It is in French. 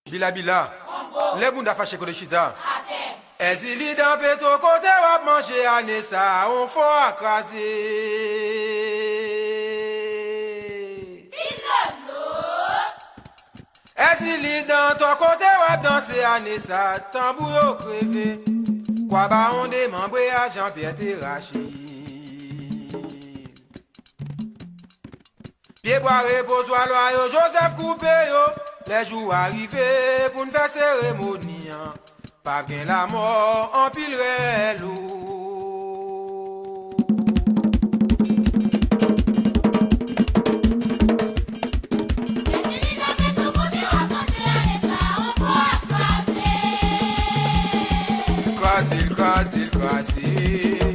Bila bila, les bunda fâché que le chita. Ezili dans péto côté wap manger année ça, on faut accraser. Ezili dans ton côté wap danser année ça, tambour yo crevé. Quoi ba on démembre à Jean-Pierre Terrachi. Pied boire repose yo Joseph Coupé yo. Les jours arrivés pour nous faire cérémonie, pas gain la mort en pile l'eau. Crasser.